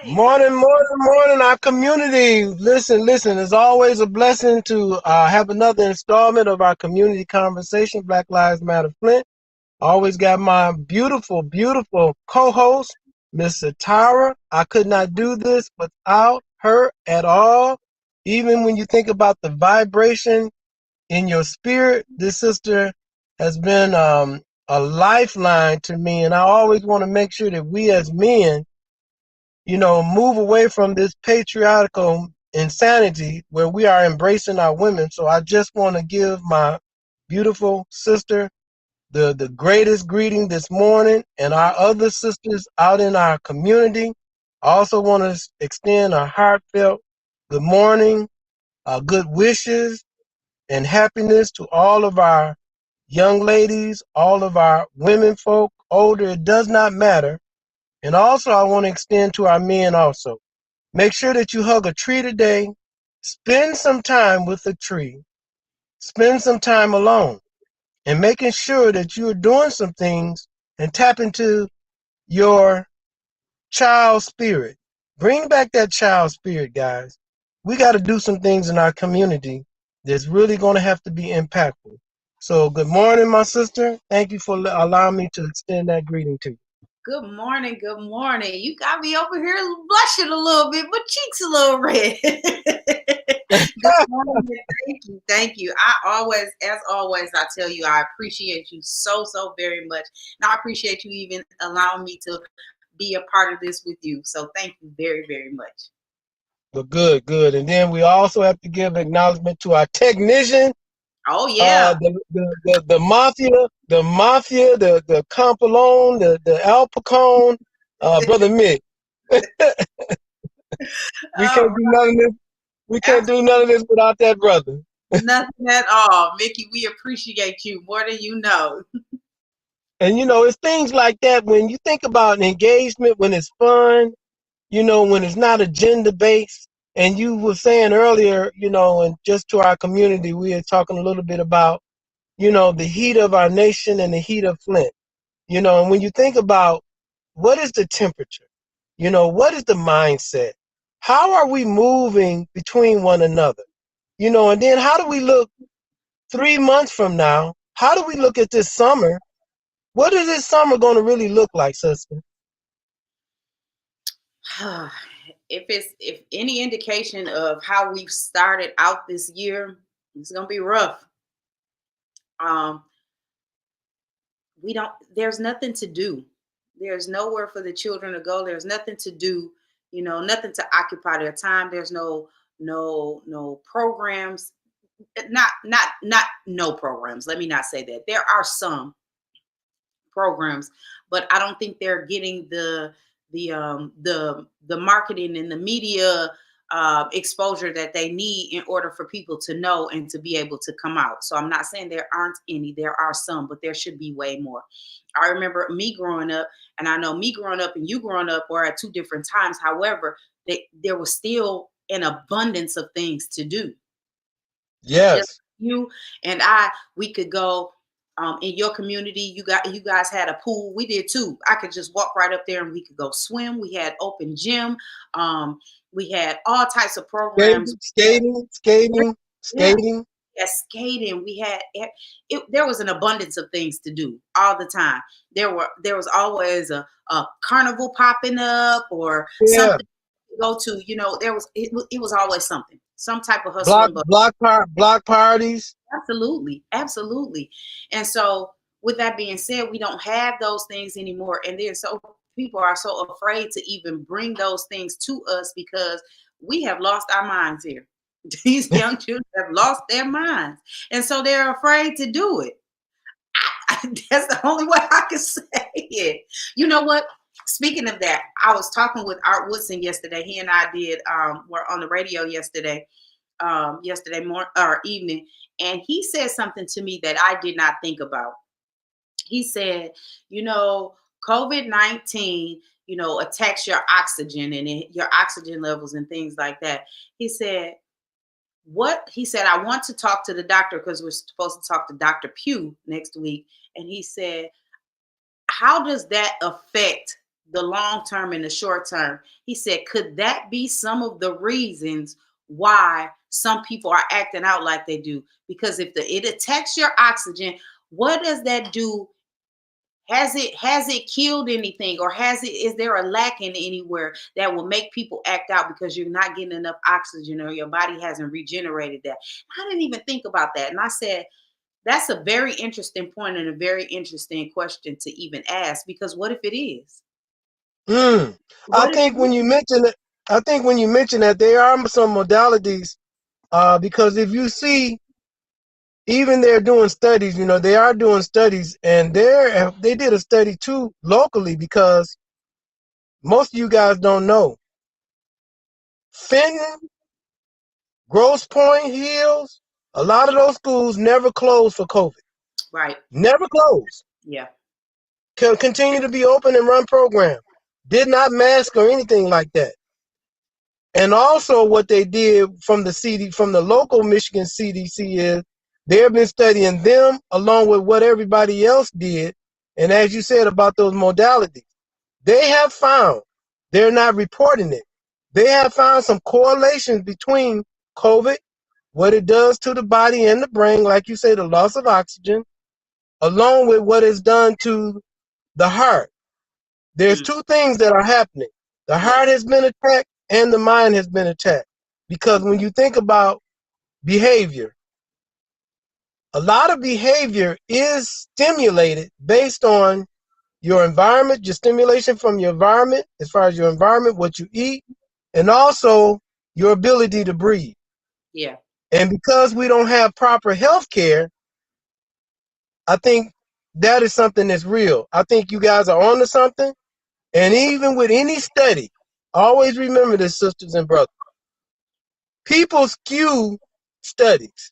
Morning, our community. Listen. It's always a blessing to have another installment of our community conversation, Black Lives Matter Flint. Always got my beautiful co-host, Miss Satara. I could not do this without her at all. Even when you think about the vibration in your spirit, this sister has been a lifeline to me. And I always want to make sure that we as men, move away from this patriarchal insanity where we are embracing our women. So I just want to give my beautiful sister the greatest greeting this morning, and our other sisters out in our community. I also want to extend a heartfelt good morning, good wishes, and happiness to all of our young ladies, all of our women folk, older, it does not matter. And also, I want to extend to our men also. Make sure that you hug a tree today. Spend some time with the tree. Spend some time alone. And making sure that you're doing some things and tap into your child spirit. Bring back that child spirit, guys. We got to do some things in our community that's really going to have to be impactful. So good morning, my sister. Thank you for allowing me to extend that greeting to you. Good morning. You got me over here blushing a little bit, my cheeks a little red. Good morning. Thank you. As always, I tell you, I appreciate you so very much. And I appreciate you even allowing me to be a part of this with you. So thank you very much. Well, good. And then we also have to give acknowledgement to our technician. Oh yeah. The mafia, the Compalone, the Al Pacone, Brother Mick. We can't do none of this. We can't do none of this without that brother. Nothing at all. Mickey, we appreciate you more than you know. And it's things like that when you think about an engagement, when it's fun, when it's not agenda based. And you were saying earlier, and just to our community, we are talking a little bit about, the heat of our nation and the heat of Flint. And when you think about what is the temperature, what is the mindset? How are we moving between one another? And then how do we look 3 months from now? How do we look at this summer? What is this summer going to really look like, sister? If any indication of how we've started out this year, it's gonna be rough. There's nothing to do. There's nowhere for the children to go. There's nothing to do, nothing to occupy their time. There's no programs. Not no programs. Let me not say that. There are some programs, but I don't think they're getting the marketing and the media exposure that they need in order for people to know and to be able to come out. So I'm not saying there aren't any, there are some, but there should be way more. I remember me growing up, and I know me growing up and you growing up were at two different times. However, there was still an abundance of things to do. Yes. Just you and we could go in your community. You guys had a pool. We did too. I could just walk right up there and we could go swim. We had open gym. We had all types of programs. Skating. Yeah, skating. We had there was an abundance of things to do all the time. There was always a carnival popping up or something to go to. It was always something. Some type of hustle. Block parties. Absolutely. And so with that being said, we don't have those things anymore. And then so people are so afraid to even bring those things to us because we have lost our minds here. These young children have lost their minds. And so they're afraid to do it. That's the only way I can say it. You know what? Speaking of that, I was talking with Art Woodson yesterday. He and I were on the radio yesterday morning or evening, and he said something to me that I did not think about. He said, COVID-19, attacks your oxygen and your oxygen levels and things like that. He said, I want to talk to the doctor because we're supposed to talk to Dr. Pugh next week. And he said, how does that affect the long term and the short term. He said, could that be some of the reasons why some people are acting out like they do? Because if it attacks your oxygen, what does that do? Has it killed anything, or is there a lack in anywhere that will make people act out because you're not getting enough oxygen or your body hasn't regenerated that? I didn't even think about that. And I said, that's a very interesting point and a very interesting question to even ask, because what if it is? I What if think it when you is? mention it, I think when you mention that there are some modalities, because if you see, even they're doing studies, they are doing studies, and they did a study too locally, because most of you guys don't know. Fenton, Grosse Pointe Hills, a lot of those schools never closed for COVID. Right. Never closed. Yeah. Continue to be open and run programs. Did not mask or anything like that. And also what they did from the local Michigan CDC is they have been studying them along with what everybody else did. And as you said about those modalities, they have found, they're not reporting it, they have found some correlations between COVID, what it does to the body and the brain, like you say, the loss of oxygen, along with what it's done to the heart. There's two things that are happening. The Yeah. heart has been attacked and the mind has been attacked. Because when you think about behavior, a lot of behavior is stimulated based on your environment, your stimulation from your environment, as far as your environment, what you eat, and also your ability to breathe. Yeah. And because we don't have proper health care, I think that is something that's real. I think you guys are onto something. And even with any study, always remember this, sisters and brothers. People skew studies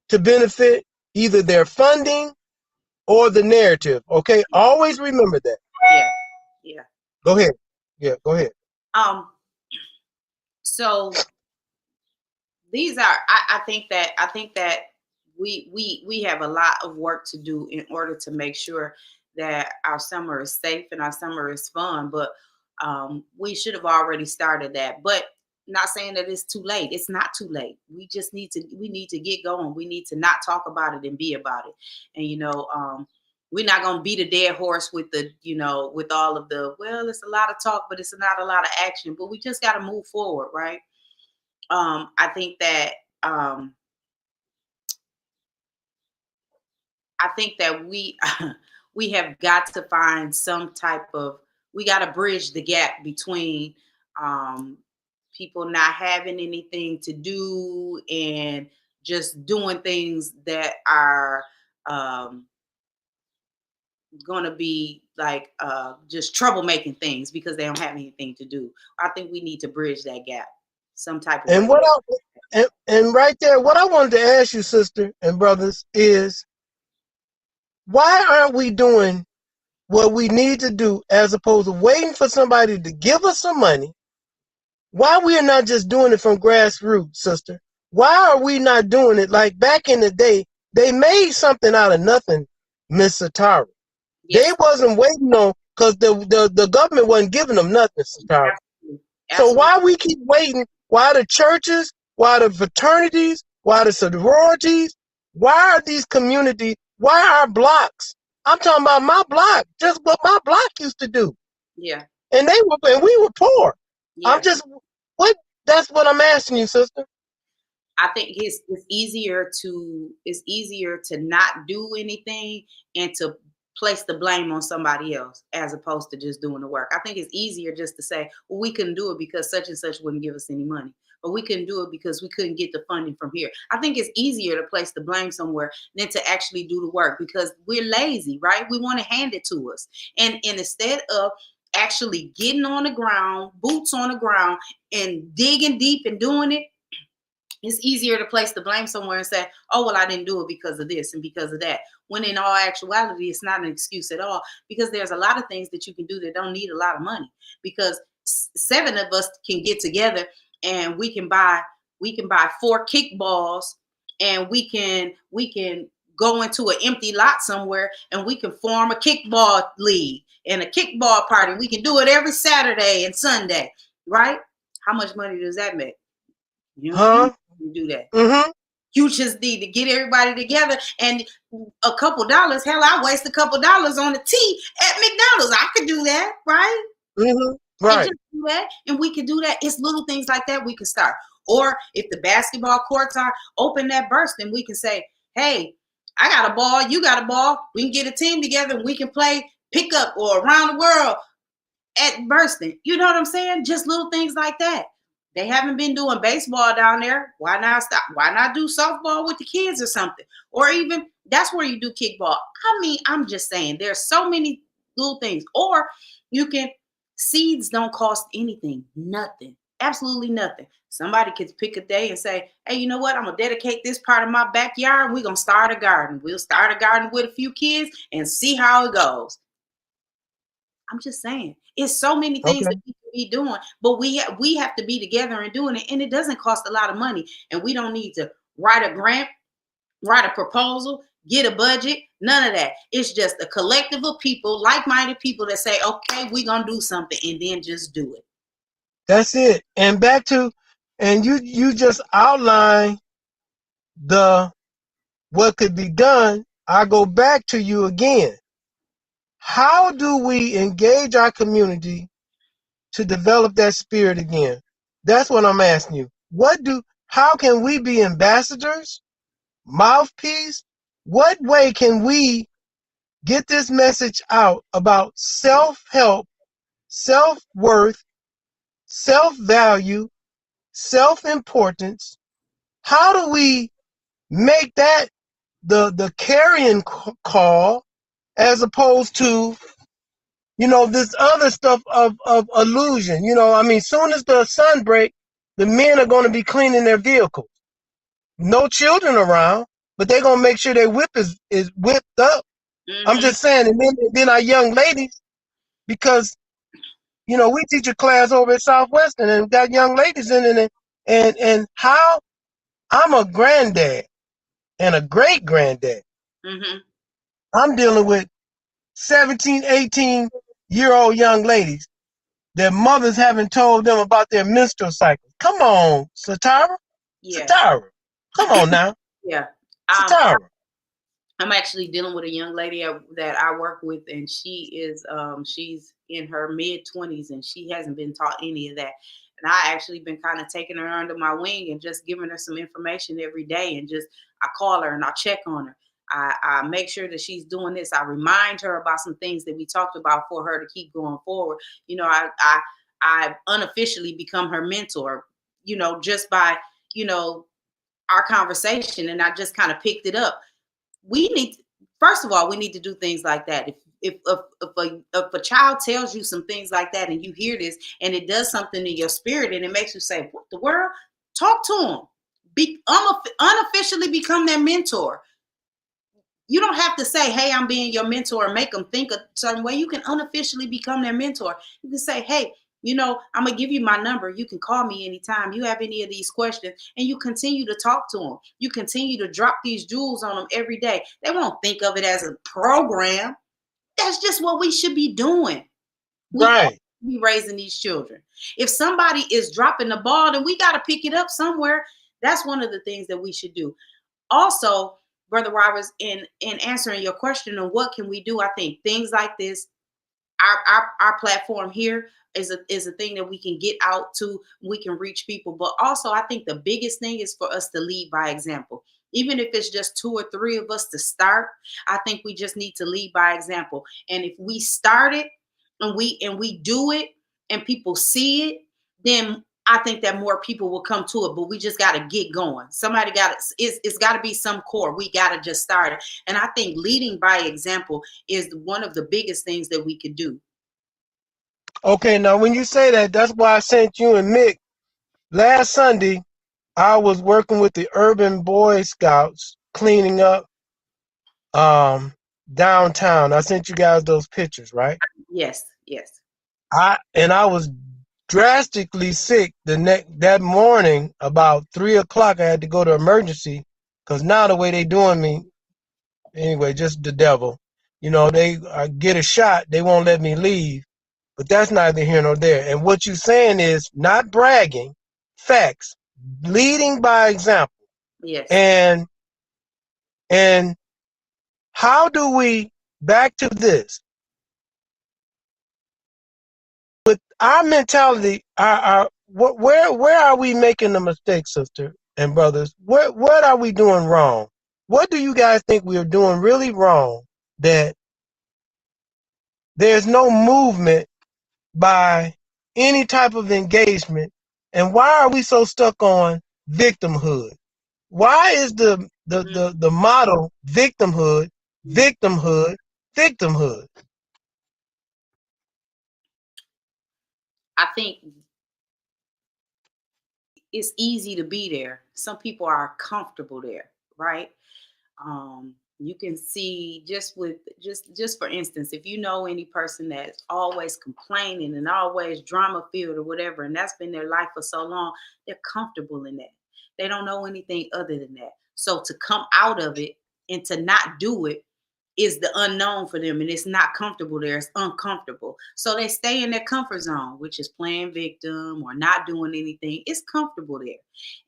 to benefit either their funding or the narrative. Okay, always remember that. Yeah. Yeah. Go ahead. Yeah, go ahead. So these are, I think that we have a lot of work to do in order to make sure that our summer is safe and our summer is fun. But we should have already started that. But not saying that it's too late. It's not too late. We need to get going. We need to not talk about it and be about it. And we're not gonna beat a dead horse with with all of the, well, it's a lot of talk, but it's not a lot of action. But we just gotta move forward, right? I think that um, we we have got to find some type of, we got to bridge the gap between um, people not having anything to do and just doing things that are um, going to be like just troublemaking things because they don't have anything to do. I think we need to bridge that gap some type of And way. and right there, what I wanted to ask you, sister and brothers, is why aren't we doing what we need to do as opposed to waiting for somebody to give us some money? Why we are not just doing it from grassroots, sister? Why are we not doing it like back in the day? They made something out of nothing, Miss Satara. They Yes, wasn't waiting on, because the government wasn't giving them nothing, Satara. absolutely, So absolutely. why we keep waiting? Why the churches? Why the fraternities? Why the sororities? Why are these communities? Why our blocks? I'm talking about my block, just what my block used to do, Yeah, and we were poor. I'm yeah. just what that's what I'm asking you, sister. I think it's easier to not do anything and to place the blame on somebody else as opposed to just doing the work. I think it's easier just to say, well, we couldn't do it because such and such wouldn't give us any money. Or we couldn't do it because we couldn't get the funding from here. I think it's easier to place the blame somewhere than to actually do the work because we're lazy, right? We want to hand it to us. And instead of actually getting on the ground, boots on the ground, and digging deep and doing it, it's easier to place the blame somewhere and say, oh, well, I didn't do it because of this and because of that. When in all actuality, it's not an excuse at all, because there's a lot of things that you can do that don't need a lot of money, because seven of us can get together and we can buy 4 kickballs, and we can go into an empty lot somewhere and we can form a kickball league and a kickball party. We can do it every Saturday and Sunday, right? How much money does that make? You don't need to do that. Mm-hmm. You just need to get everybody together and a couple dollars. Hell, I waste a couple dollars on a tea at McDonald's. I could do that, right? Mm-hmm. Right. And just do that, and we can do that. It's little things like that we can start. Or if the basketball courts are open that burst, then we can say, hey, I got a ball, you got a ball. We can get a team together and we can play pickup or around the world at Bursting. You know what I'm saying? Just little things like that. They haven't been doing baseball down there. Why not stop? Why not do softball with the kids or something? Or even that's where you do kickball. I mean, I'm just saying there's so many little things. Or you can, seeds don't cost anything, nothing, absolutely nothing. Somebody could pick a day and say, hey, you know what? I'm going to dedicate this part of my backyard and we're going to start a garden. We'll start a garden with a few kids and see how it goes. I'm just saying, it's so many things that we can be doing, but we have to be together and doing it. And it doesn't cost a lot of money. And we don't need to write a grant, write a proposal, get a budget, none of that. It's just a collective of people, like-minded people that say, okay, we're going to do something, and then just do it. That's it. And back to, and you just outlined what could be done. I go back to you again. How do we engage our community to develop that spirit again? That's what I'm asking you. How can we be ambassadors, mouthpiece? What way can we get this message out about self-help, self-worth, self-value, self-importance? How do we make that the carrying call as opposed to, this other stuff of illusion? I mean, soon as the sun breaks, the men are going to be cleaning their vehicles. No children around, but they're going to make sure their whip is whipped up. Mm-hmm. I'm just saying, and then our young ladies, because, we teach a class over at Southwestern and got young ladies in it, and how I'm a granddad and a great granddad. Mm-hmm. I'm dealing with 17, 18-year-old young ladies. Their mothers haven't told them about their menstrual cycle. Come on, Satara. Yeah. Satara. Come on now. Yeah. Satara. I'm actually dealing with a young lady that I work with, and she is she's in her mid-20s, and she hasn't been taught any of that. And I actually been kind of taking her under my wing and just giving her some information every day, and just I call her and I check on her. I make sure that she's doing this. I remind her about some things that we talked about for her to keep going forward. I unofficially become her mentor, just by, our conversation, and I just kind of picked it up. First of all, we need to do things like that. If a child tells you some things like that and you hear this and it does something in your spirit and it makes you say, what the world? Talk to them. Unofficially become their mentor. You don't have to say, hey, I'm being your mentor, and make them think a certain way. You can unofficially become their mentor. You can say, hey, I'm going to give you my number. You can call me anytime you have any of these questions, and you continue to talk to them. You continue to drop these jewels on them every day. They won't think of it as a program. That's just what we should be doing. Right. We be raising these children. If somebody is dropping the ball, then we got to pick it up somewhere. That's one of the things that we should do. Also, Brother Roberts, in answering your question on what can we do, I think things like this, our platform here is a thing that we can get out to, we can reach people. But also, I think the biggest thing is for us to lead by example. Even if it's just 2 or 3 of us to start, I think we just need to lead by example. And if we start it and we do it and people see it, then I think that more people will come to it. But we just got to get going. Somebody it's got to be some core. We got to just start it. And I think leading by example is one of the biggest things that we could do. Okay, now when you say that, that's why I sent you and Mick. Last Sunday, I was working with the Urban Boy Scouts cleaning up downtown. I sent you guys those pictures, right? Yes. I was drastically sick that morning. About 3 o'clock, I had to go to emergency because now the way they doing me, anyway, just the devil. You know, they get a shot, they won't let me leave, but that's neither here nor there. And what you're saying is not bragging, facts, leading by example. Yes. And how do we, back to this, with our mentality, where are we making the mistakes, sister and brothers? What are we doing wrong? What do you guys think we are doing really wrong that there's no movement by any type of engagement? And why are we so stuck on victimhood? Why is the motto victimhood, victimhood, victimhood? I think it's easy to be there. Some people are comfortable there, right? You can see just for instance, if you know any person that's always complaining and always drama filled or whatever, and that's been their life for so long, they're comfortable in that. They don't know anything other than that. So to come out of it and to not do it is the unknown for them, and it's not comfortable there. It's uncomfortable. So they stay in their comfort zone, which is playing victim or not doing anything. It's comfortable there.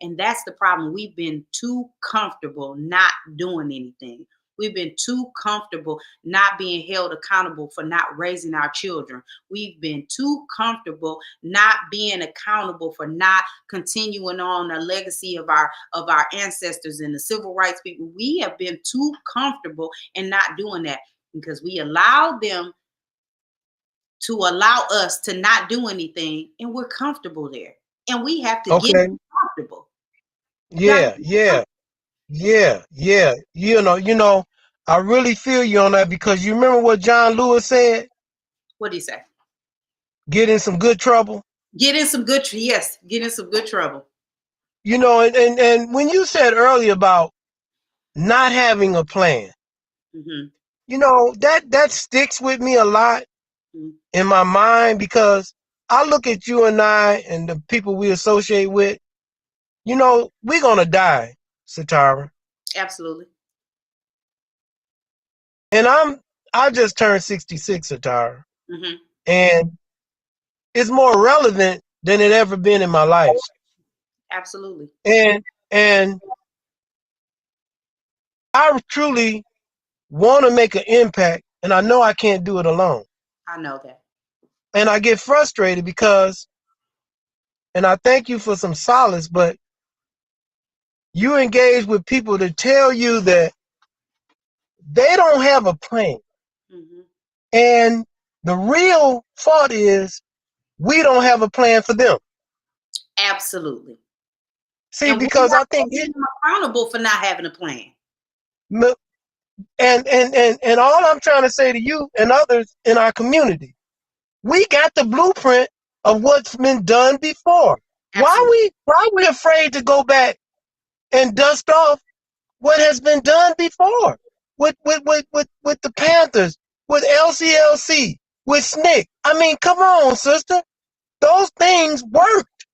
And that's the problem. We've been too comfortable not doing anything. We've been too comfortable not being held accountable for not raising our children. We've been too comfortable not being accountable for not continuing on the legacy of our ancestors and the civil rights people. We have been too comfortable in not doing that because we allowed them to allow us to not do anything, and we're comfortable there. And we have to get Okay. comfortable. Yeah. You know, I really feel you on that because you remember what John Lewis said? What do you say? Get in some good trouble. Get in some good trouble. You know, and when you said earlier about not having a plan, you know, that sticks with me a lot in my mind because I look at you and I and the people we associate with, you know, we're gonna die, Satara. Absolutely. And I just turned 66, Satara. And it's more relevant than it ever been in my life. Absolutely. And I truly want to make an impact, and I know I can't do it alone. I know that. And I get frustrated because, and I thank you for some solace, but you engage with people to tell you that they don't have a plan. And the real fault is we don't have a plan for them. Absolutely. See, because I think you're accountable for not having a plan. And all I'm trying to say to you and others in our community, we got the blueprint of what's been done before. Absolutely. Why are we afraid to go back and dust off what has been done before with the Panthers, with LCLC, with SNCC? I mean, come on, sister. Those things worked.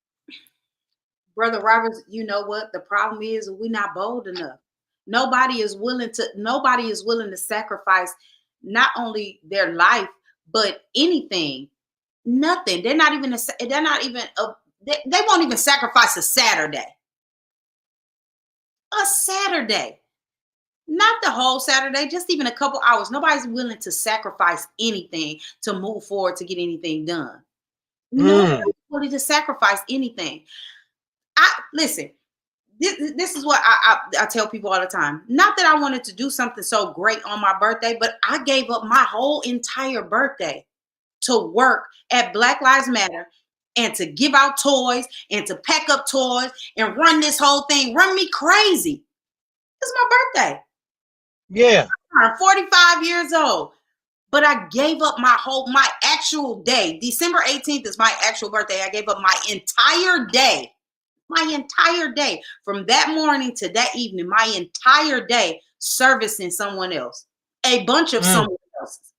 Brother Roberts, you know what? The problem is we're not bold enough. Nobody is willing to sacrifice not only their life, but anything. Nothing. They won't even sacrifice a Saturday. A Saturday. Not the whole Saturday, just even a couple hours. Nobody's willing to sacrifice anything to move forward to get anything done. Nobody's willing to sacrifice anything. Listen, this is what I tell people all the time. Not that I wanted to do something so great on my birthday, but I gave up my whole entire birthday to work at Black Lives Matter and to give out toys and to pack up toys and run this whole thing, run me crazy. It's my birthday. Yeah. I'm 45 years old. But I gave up my actual day. December 18th is my actual birthday. I gave up my entire day. My entire day. From that morning to that evening, my entire day servicing someone else. A bunch of someone else's.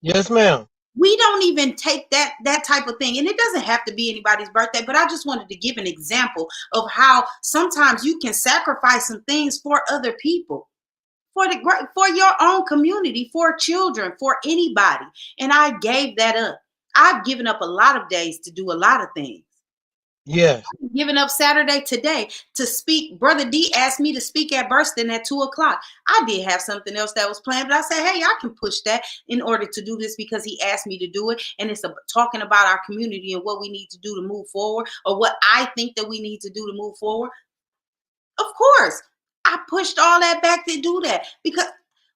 Yes, ma'am. We don't even take that type of thing. And it doesn't have to be anybody's birthday, but I just wanted to give an example of how sometimes you can sacrifice some things for other people. for your own community, for children, for anybody. And I gave that up. I've given up a lot of days to do a lot of things. Yes. I'm giving up Saturday today to speak. Brother D asked me to speak at Burston at 2:00. I did have something else that was planned, but I said, hey, I can push that in order to do this because he asked me to do it. And it's talking about our community and what we need to do to move forward, or what I think that we need to do to move forward. Of course, I pushed all that back to do that because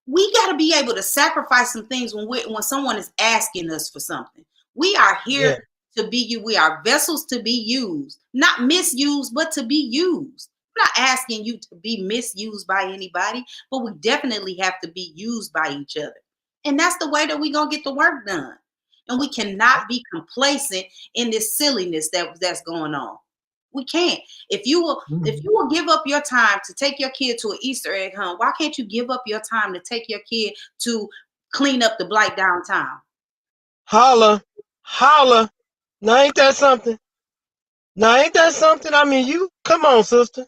we got to be able to sacrifice some things when someone is asking us for something. We are here to be you. We are vessels to be used, not misused, but to be used. I'm not asking you to be misused by anybody, but we definitely have to be used by each other. And that's the way that we're going to get the work done. And we cannot be complacent in this silliness that's going on. We can't. If you will give up your time to take your kid to an Easter egg hunt, why can't you give up your time to take your kid to clean up the blight downtown? Holla. Now ain't that something? I mean, you come on, sister.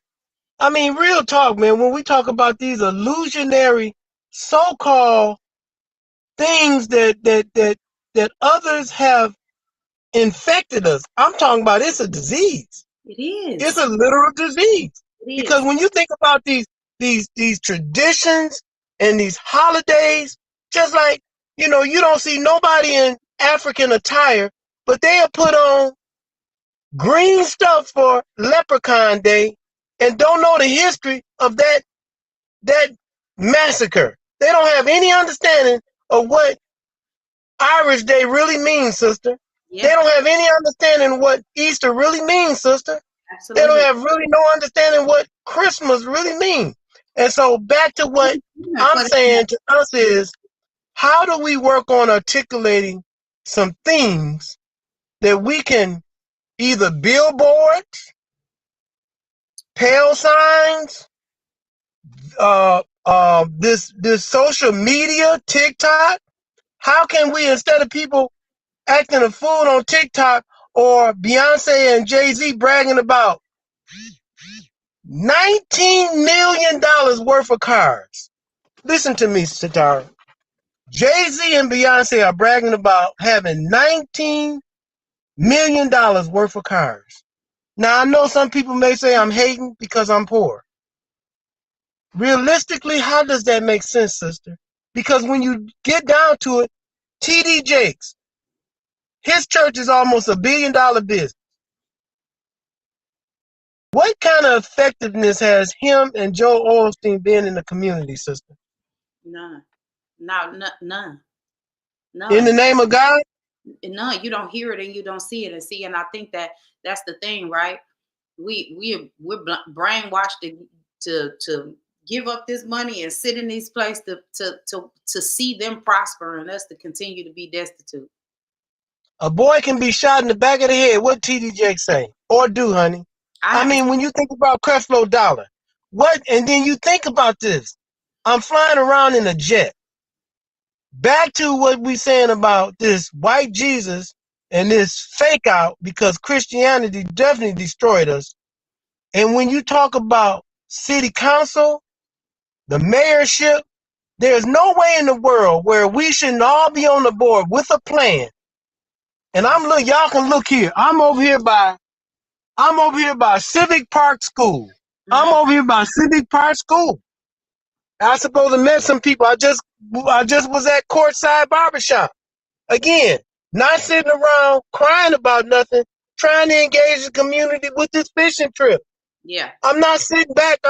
I mean, real talk, man. When we talk about these illusionary so-called things that others have infected us, I'm talking about it's a disease. It is. It's a literal disease. Because is. when you think about these traditions and these holidays, just like, you don't see nobody in African attire, but they'll put on green stuff for Leprechaun Day and don't know the history of that massacre. They don't have any understanding of what Irish Day really means, sister. Yeah. They don't have any understanding what Easter really means, sister. Absolutely. They don't have really no understanding what Christmas really means. And so back to what I'm saying to us is, how do we work on articulating some things that we can either billboards, pale signs, this social media, TikTok? How can we, instead of people acting a fool on TikTok or Beyonce and Jay-Z bragging about $19 million worth of cars? Listen to me, Satara. Jay-Z and Beyonce are bragging about having $19 million worth of cars. Now, I know some people may say I'm hating because I'm poor. Realistically, how does that make sense, sister? Because when you get down to it, T.D. Jakes, his church is almost $1 billion business. What kind of effectiveness has him and Joel Osteen been in the community, sister? None. None. In the name of God? None. You don't hear it and you don't see it. And I think that's the thing, right? We're brainwashed to give up this money and sit in these places to see them prosper and us to continue to be destitute. A boy can be shot in the back of the head. What T.D. Jakes say? Or do, honey? I mean, when you think about Creflo Dollar, and then you think about this. I'm flying around in a jet. Back to what we saying about this white Jesus and this fake out, because Christianity definitely destroyed us. And when you talk about city council, the mayorship, there's no way in the world where we shouldn't all be on the board with a plan. And y'all can look here. I'm over here by Civic Park School. Mm-hmm. I'm over here by Civic Park School. I supposed to met some people. I just was at Courtside Barbershop. Again, not sitting around crying about nothing, trying to engage the community with this fishing trip. Yeah. I'm not sitting back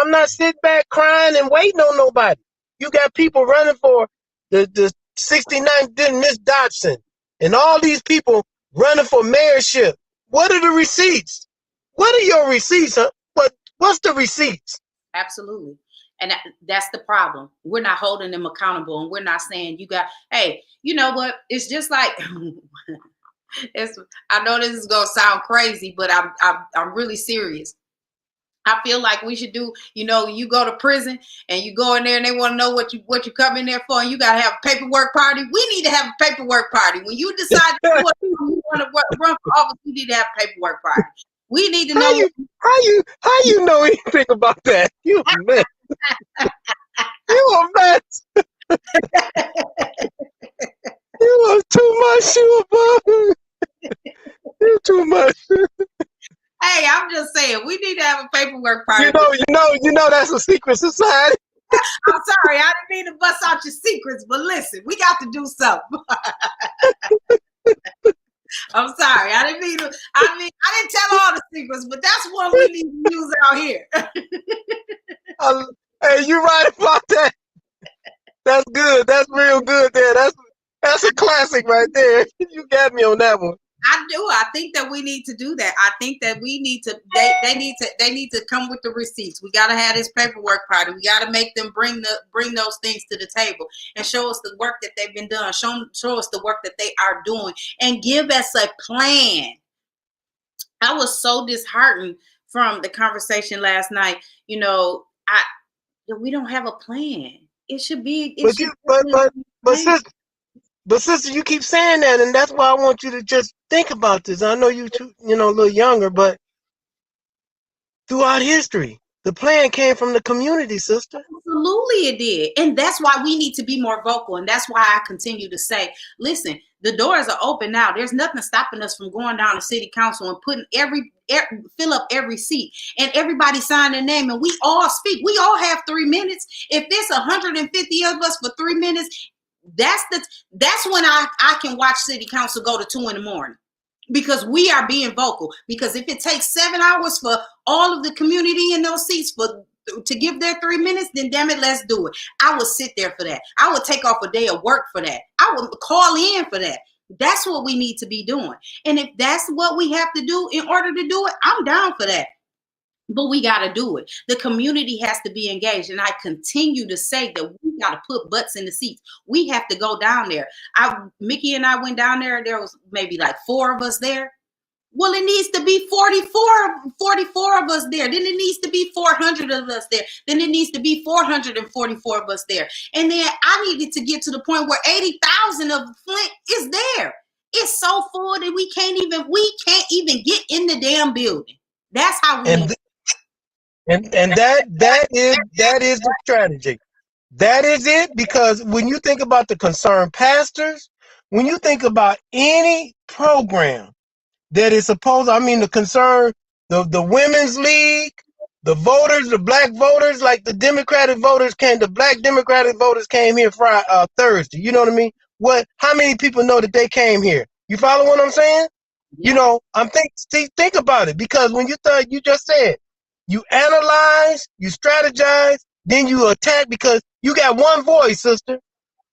crying and waiting on nobody. You got people running for the 69th Miss Dodson and all these people running for mayorship. What are the receipts? What are your receipts? Huh? What's the receipts? Absolutely. And that's the problem. We're not holding them accountable, and we're not saying hey, you know what? It's just like I know this is gonna sound crazy, but I'm really serious. I feel like we should do, you go to prison and you go in there and they want to know what you come in there for, and you got to have a paperwork party. We need to have a paperwork party. When you decide you want to run for office, you need to have a paperwork party. We need to know how you know anything about that. You man. You a mess. You was too much. You too much. Hey, I'm just saying, we need to have a paperwork party. You know that's a secret society. I'm sorry, I didn't mean to bust out your secrets, but listen, we got to do something. I'm sorry, I didn't mean to. I didn't tell all the secrets, but that's one we need to use out here. Hey, you right about that. That's good. That's real good there. That's a classic right there. You got me on that one. I do. I think that we need to do that. I think that we need to. They need to come with the receipts. We got to have this paperwork party. We got to make them bring those things to the table and show us the work that they've been done. Show us the work that they are doing and give us a plan. I was so disheartened from the conversation last night. You know, we don't have a plan. It should be. But sister, you keep saying that, and that's why I want you to just think about this. I know you too, a little younger, but throughout history, the plan came from the community, sister. Absolutely it did. And that's why we need to be more vocal. And that's why I continue to say, listen, the doors are open now. There's nothing stopping us from going down to city council and putting fill up every seat and everybody sign their name and we all speak. We all have 3 minutes. If there's 150 of us for 3 minutes, that's when I can watch city council go to 2 a.m. because we are being vocal. Because if it takes 7 hours for all of the community in those seats to give their 3 minutes, then damn it, let's do it. I would sit there for that. I would take off a day of work for that. I would call in for that. That's what we need to be doing. And if that's what we have to do in order to do it, I'm down for that. But we got to do it. The community has to be engaged. And I continue to say that we got to put butts in the seats. We have to go down there. Mickey and I went down there. There was maybe like 4 of us there. Well, it needs to be 44 of us there. Then it needs to be 400 of us there. Then it needs to be 444 of us there. And then I needed to get to the point where 80,000 of Flint is there. It's so full that we can't even get in the damn building. That's how we And that is the strategy. That is it, because when you think about the concerned pastors, when you think about any program that is supposed, the women's league, the voters, the black voters, like the black Democratic voters came here Thursday. You know what I mean? How many people know that they came here? You follow what I'm saying? Yeah. Think about it, because when you just said, you analyze, you strategize, then you attack, because you got one voice, sister.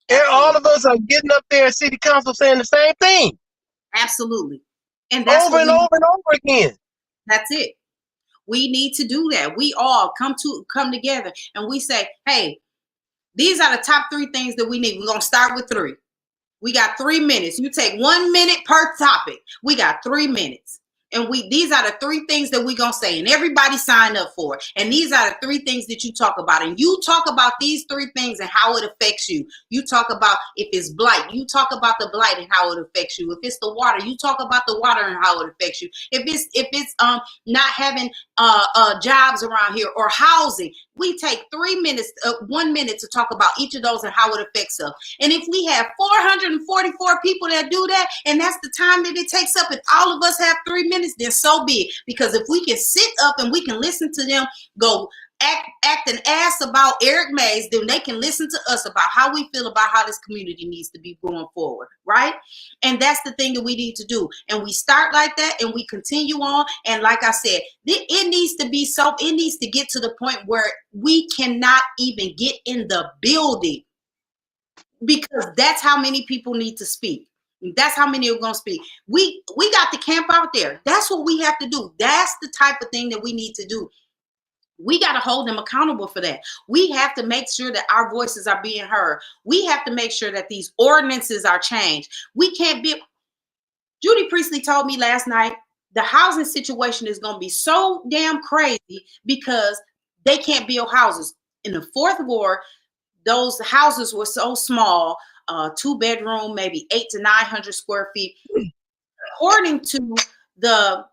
And all of us are getting up there at city council saying the same thing. Absolutely. And that's over and over again. That's it. We need to do that. We all come together and we say, hey, these are the top 3 things that we need. We're going to start with 3. We got 3 minutes. You take 1 minute per topic. We got 3 minutes. And these are the 3 things that we're going to say, and everybody sign up for it. And these are the 3 things that you talk about. And you talk about these 3 things and how it affects you. You talk about if it's blight, you talk about the blight and how it affects you. If it's the water, you talk about the water and how it affects you. If it's not having jobs around here or housing, we take 3 minutes, 1 minute to talk about each of those and how it affects us. And if we have 444 people that do that, and that's the time that it takes up, and all of us have 3 minutes, then so be it. Because if we can sit up and we can listen to them go act an ass about Eric Mays, then they can listen to us about how we feel about how this community needs to be going forward, right? And that's the thing that we need to do. And we start like that and we continue on. And like I said, it needs to get to the point where we cannot even get in the building, because that's how many people need to speak. That's how many are going to speak. We got to camp out there. That's what we have to do. That's the type of thing that we need to do. We got to hold them accountable for that. We have to make sure that our voices are being heard. We have to make sure that these ordinances are changed. We can't be. Judy Priestley told me last night, the housing situation is going to be so damn crazy because they can't build houses. In the 4th ward, those houses were so small, 2-bedroom, maybe 800 to 900 square feet. According to the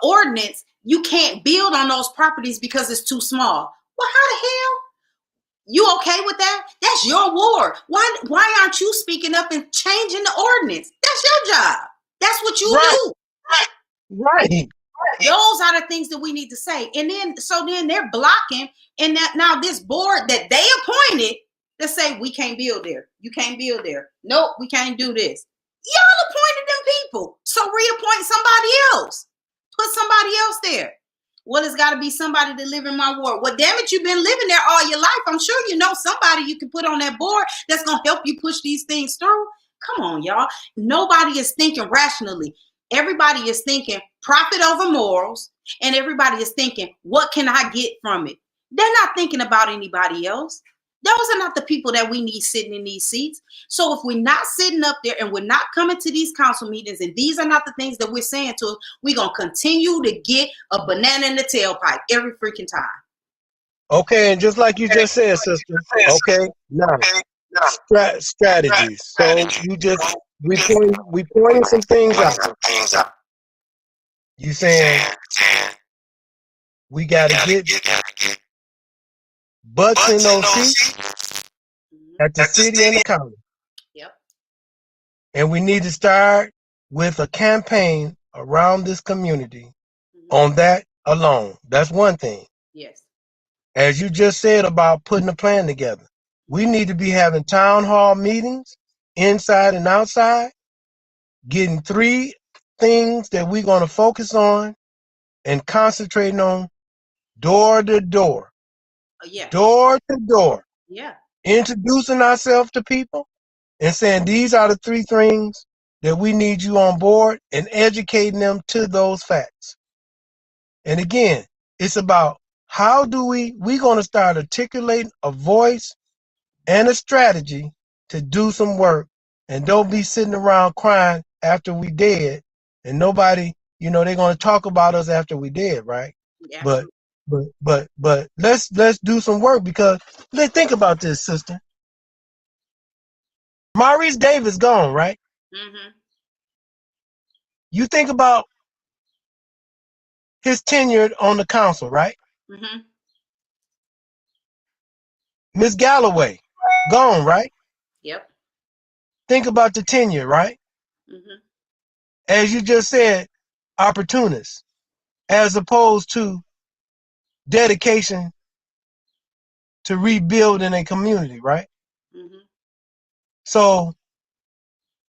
ordinance, you can't build on those properties because it's too small. Well, how the hell? You okay with that? That's your ward. Why aren't you speaking up and changing the ordinance? That's your job. That's what you do. Right. Those are the things that we need to say. And then they're blocking. And now this board that they appointed to say we can't build there. You can't build there. Nope, we can't do this. Y'all appointed them people. So reappoint somebody else. Put somebody else there. Well, it's got to be somebody to live in my ward. Well, damn it, you've been living there all your life. I'm sure you know somebody you can put on that board that's going to help you push these things through. Come on, y'all. Nobody is thinking rationally. Everybody is thinking profit over morals, and everybody is thinking, what can I get from it? They're not thinking about anybody else. Those are not the people that we need sitting in these seats. So if we're not sitting up there and we're not coming to these council meetings, and these are not the things that we're saying to us, we're going to continue to get a banana in the tailpipe every freaking time. Okay, and just like you just said, sister, okay, now, strategies. So we pointing some things out. You saying we got to get butts in those seats at the city and the county. Yep. And we need to start with a campaign around this community on that alone. That's one thing. Yes. As you just said about putting a plan together, we need to be having town hall meetings inside and outside, getting 3 things that we're going to focus on and concentrating on door to door. Yeah. Door to door. Yeah. Introducing ourselves to people and saying these are the 3 things that we need you on board, and educating them to those facts. And again, it's about how do we're going to start articulating a voice and a strategy to do some work, and don't be sitting around crying after we dead, and nobody, they're going to talk about us after we dead, right? Yeah. But let's do some work, because let's think about this, sister. Maurice Davis gone, right? Mm-hmm. You think about his tenure on the council, right? Mm-hmm. Miss Galloway gone, right? Yep. Think about the tenure, right? Mm-hmm. As you just said, opportunists, as opposed to dedication to rebuilding a community, right? Mm-hmm. So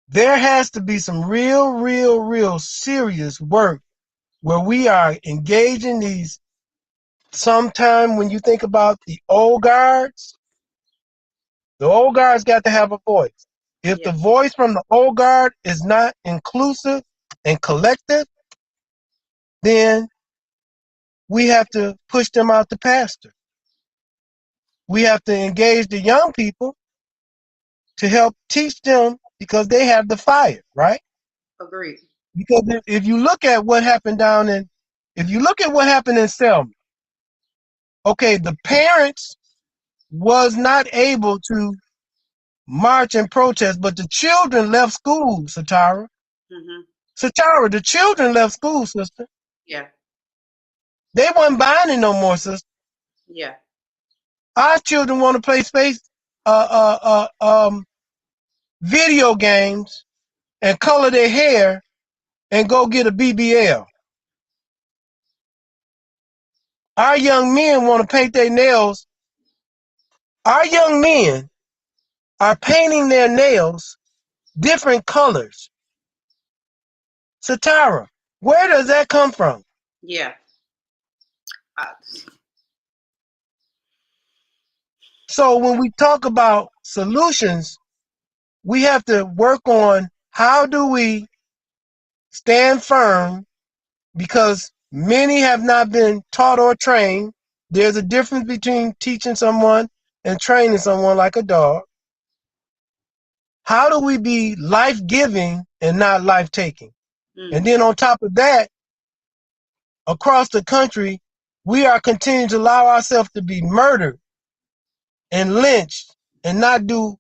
there has to be some real serious work where we are engaging these. Sometime when you think about the old guards got to have a voice. If the voice from the old guard is not inclusive and collective, then we have to push them out the pasture. We have to engage the young people to help teach them, because they have the fire, right? Agreed. Because if you look at what happened in Selma, okay, the parents was not able to march and protest, but the children left school, Satara. Mm-hmm. Satara, the children left school, sister. Yeah. They wasn't buying it no more, sister. Yeah. Our children want to play video games and color their hair and go get a BBL. Our young men want to paint their nails. Our young men are painting their nails different colors. Satara, where does that come from? Yeah. So when we talk about solutions, we have to work on how do we stand firm, because many have not been taught or trained. There's a difference between teaching someone and training someone like a dog. How do we be life-giving and not life-taking? And then on top of that, across the country, we are continuing to allow ourselves to be murdered and lynched and not do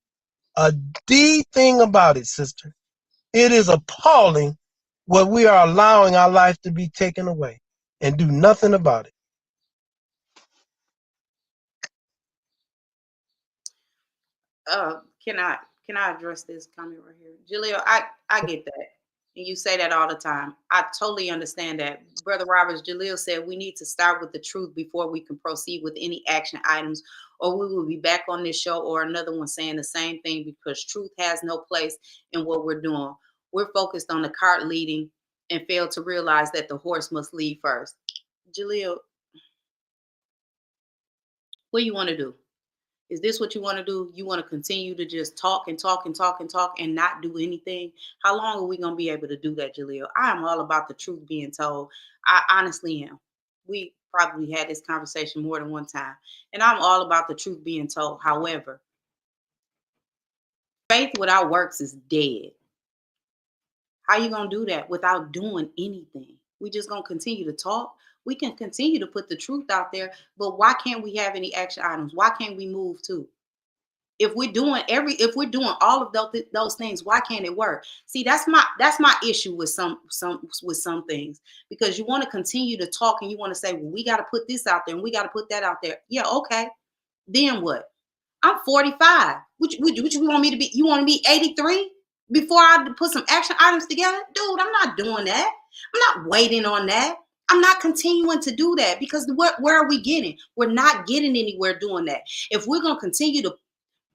a D thing about it, sister. It is appalling where we are allowing our life to be taken away and do nothing about it. Can I address this comment right here? Jaleel, I get that. And you say that all the time. I totally understand that. Brother Roberts, Jaleel said we need to start with the truth before we can proceed with any action items, or we will be back on this show or another one saying the same thing, because truth has no place in what we're doing. We're focused on the cart leading and fail to realize that the horse must lead first. Jaleel, what do you want to do? Is this what you want to do? You want to continue to just talk and talk and talk and talk and not do anything? How long are we going to be able to do that, Jaleel? I am all about the truth being told. I honestly am. We probably had this conversation more than one time. And I'm all about the truth being told. However, faith without works is dead. How you going to do that without doing anything? We just going to continue to talk? We can continue to put the truth out there, but why can't we have any action items? Why can't we move too? If we're doing all of those things, why can't it work? See, that's my issue with some things, because you want to continue to talk and you want to say, well, we got to put this out there and we got to put that out there. Yeah, okay. Then what? I'm 45. Which you want me to be? You want to be 83 before I put some action items together? Dude, I'm not doing that. I'm not waiting on that. I'm not continuing to do that, because where are we getting? We're not getting anywhere doing that. If we're going to continue to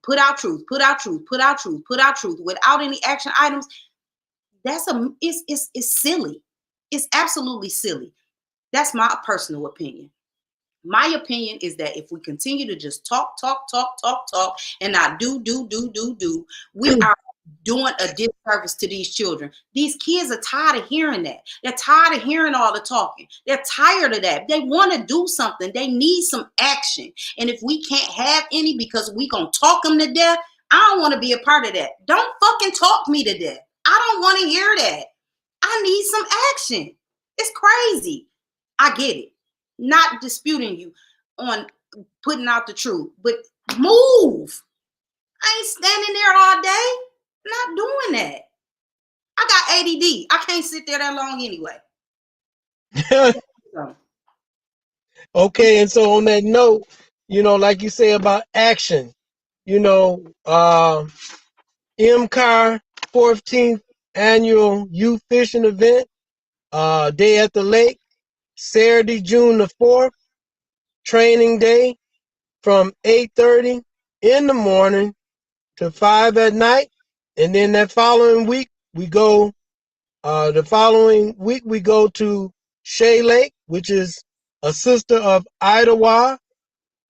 put out truth without any action items, it's silly. It's absolutely silly. That's my personal opinion. My opinion is that if we continue to just talk, and not do, we are doing a disservice to these children. These kids are tired of hearing that. They're tired of hearing all the talking. They're tired of that. They want to do something. They need some action. And if we can't have any because we gonna talk them to death, I don't want to be a part of that. Don't fucking talk me to death. I don't want to hear that. I need some action. It's crazy. I get it. Not disputing you on putting out the truth, but move. I ain't standing there all day. Not doing that. I got ADD. I can't sit there that long anyway. Okay, and so on that note, like you say about action, MCAR 14th annual youth fishing event, day at the lake, Saturday, June the 4th, training day from 8:30 in the morning to 5 at night. And then that following week, we go to Shea Lake, which is a sister of Idaho.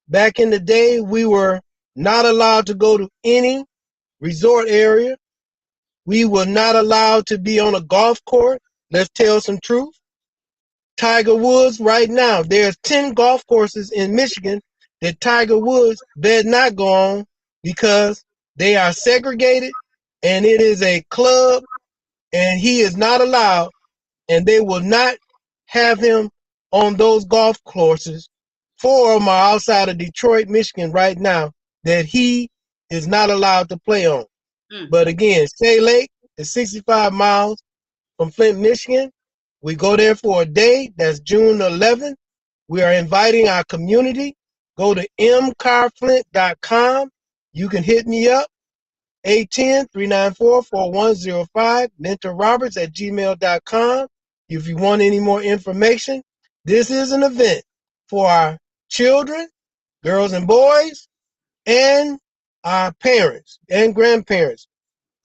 Back in the day, we were not allowed to go to any resort area. We were not allowed to be on a golf course. Let's tell some truth. Tiger Woods, right now, there's 10 golf courses in Michigan that Tiger Woods better not go on, because they are segregated and it is a club and he is not allowed, and they will not have him on those golf courses. 4 of them are outside of Detroit, Michigan right now that he is not allowed to play on. But again, Shea Lake is 65 miles from Flint, Michigan. We go there for a day. That's June 11th. We are inviting our community. Go to mcarflint.com. You can hit me up, 810-394-4105, mentorroberts@gmail.com. If you want any more information, this is an event for our children, girls and boys, and our parents and grandparents